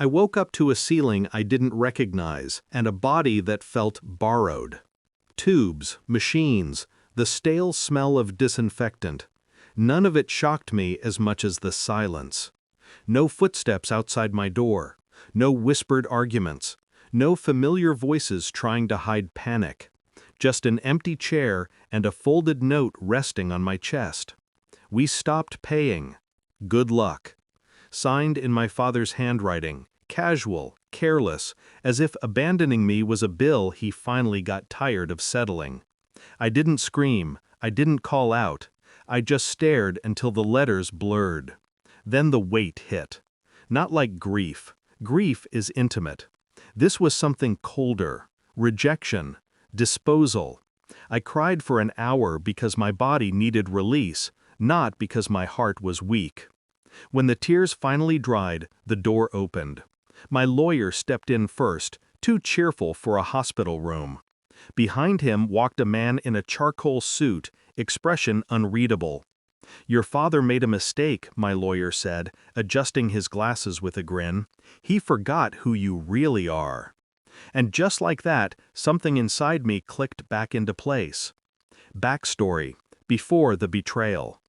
I woke up to a ceiling I didn't recognize and a body that felt borrowed. Tubes, machines, the stale smell of disinfectant. None of it shocked me as much as the silence. No footsteps outside my door. No whispered arguments. No familiar voices trying to hide panic. Just an empty chair and a folded note resting on my chest. We stopped paying. Good luck. Signed in my father's handwriting, casual, careless, as if abandoning me was a bill he finally got tired of settling. I didn't scream, I didn't call out. I just stared until the letters blurred. Then the weight hit. Not like grief. Grief is intimate. This was something colder. Rejection. Disposal. I cried for an hour because my body needed release, not because my heart was weak. When the tears finally dried, the door opened. My lawyer stepped in first, too cheerful for a hospital room. Behind him walked a man in a charcoal suit, expression unreadable. "Your father made a mistake," my lawyer said, adjusting his glasses with a grin. "He forgot who you really are." And just like that, something inside me clicked back into place. Backstory: before the betrayal.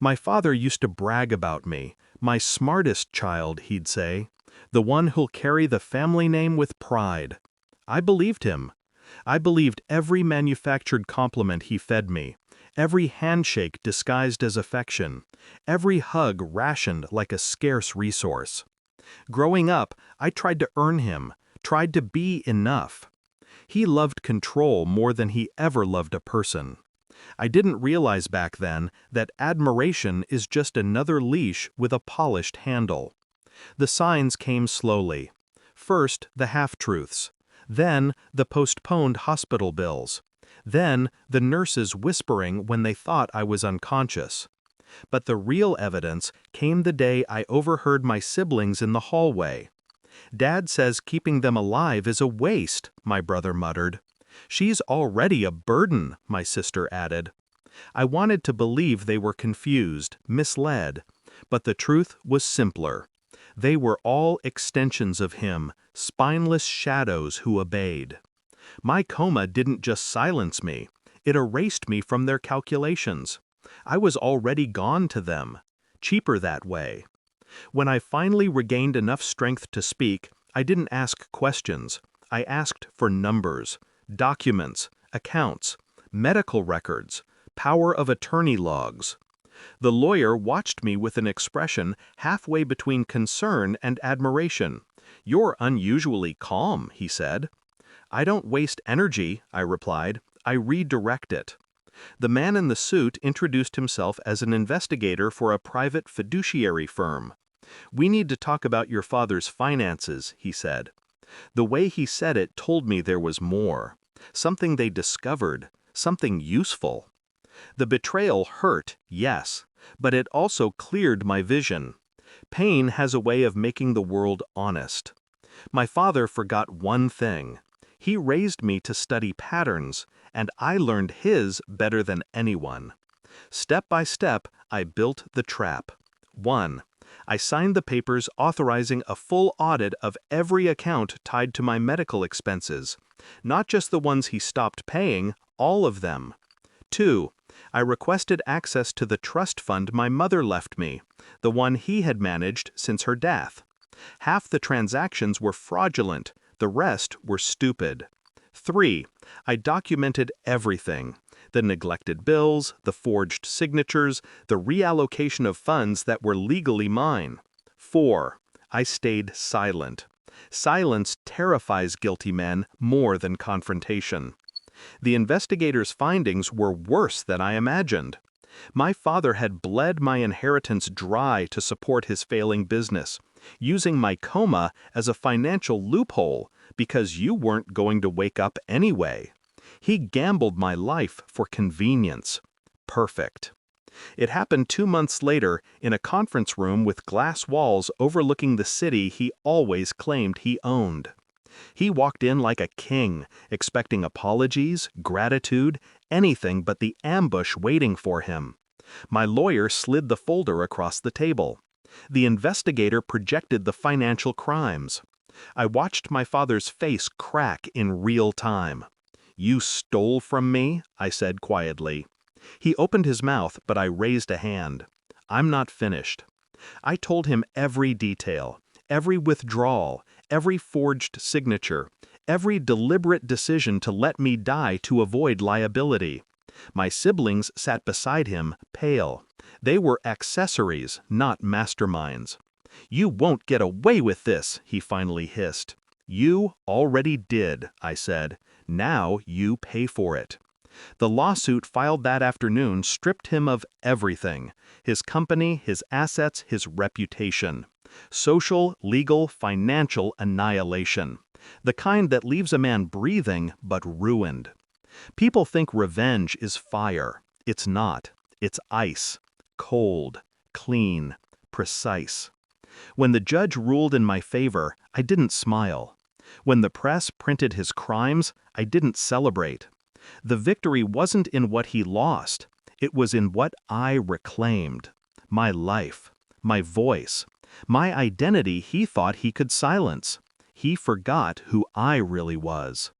My father used to brag about me, my smartest child, he'd say, the one who'll carry the family name with pride. I believed him. I believed every manufactured compliment he fed me, every handshake disguised as affection, every hug rationed like a scarce resource. Growing up, I tried to earn him, tried to be enough. He loved control more than he ever loved a person. I didn't realize back then that admiration is just another leash with a polished handle. The signs came slowly. First, the half-truths. Then, the postponed hospital bills. Then, the nurses whispering when they thought I was unconscious. But the real evidence came the day I overheard my siblings in the hallway. "Dad says keeping them alive is a waste," my brother muttered. "She's already a burden," my sister added. I wanted to believe they were confused, misled. But the truth was simpler. They were all extensions of him, spineless shadows who obeyed. My coma didn't just silence me, it erased me from their calculations. I was already gone to them. Cheaper that way. When I finally regained enough strength to speak, I didn't ask questions. I asked for numbers, documents, accounts, medical records, power of attorney logs. The lawyer watched me with an expression halfway between concern and admiration. "You're unusually calm," he said. "I don't waste energy," I replied. "I redirect it." The man in the suit introduced himself as an investigator for a private fiduciary firm. "We need to talk about your father's finances," he said. The way he said it told me there was more. Something they discovered, something useful. The betrayal hurt, yes, but it also cleared my vision. Pain has a way of making the world honest. My father forgot one thing. He raised me to study patterns, and I learned his better than anyone. Step by step, I built the trap. 1. I signed the papers authorizing a full audit of every account tied to my medical expenses. Not just the ones he stopped paying, all of them. 2. I requested access to the trust fund my mother left me, the one he had managed since her death. Half the transactions were fraudulent, the rest were stupid. 3. I documented everything. The neglected bills, the forged signatures, the reallocation of funds that were legally mine. 4. I stayed silent. Silence terrifies guilty men more than confrontation. The investigators' findings were worse than I imagined. My father had bled my inheritance dry to support his failing business, using my coma as a financial loophole because you weren't going to wake up anyway. He gambled my life for convenience. Perfect. It happened 2 months later in a conference room with glass walls overlooking the city he always claimed he owned. He walked in like a king, expecting apologies, gratitude, anything but the ambush waiting for him. My lawyer slid the folder across the table. The investigator projected the financial crimes. I watched my father's face crack in real time. "You stole from me?" I said quietly. He opened his mouth, but I raised a hand. "I'm not finished." I told him every detail, every withdrawal, every forged signature, every deliberate decision to let me die to avoid liability. My siblings sat beside him, pale. They were accessories, not masterminds. "You won't get away with this," he finally hissed. "You already did," I said. "Now you pay for it." The lawsuit filed that afternoon stripped him of everything: his company, his assets, his reputation. Social, legal, financial annihilation. The kind that leaves a man breathing but ruined. People think revenge is fire. It's not. It's ice. Cold, clean, precise. When the judge ruled in my favor, I didn't smile. When the press printed his crimes, I didn't celebrate. The victory wasn't in what he lost. It was in what I reclaimed. My life, my voice, my identity he thought he could silence. He forgot who I really was.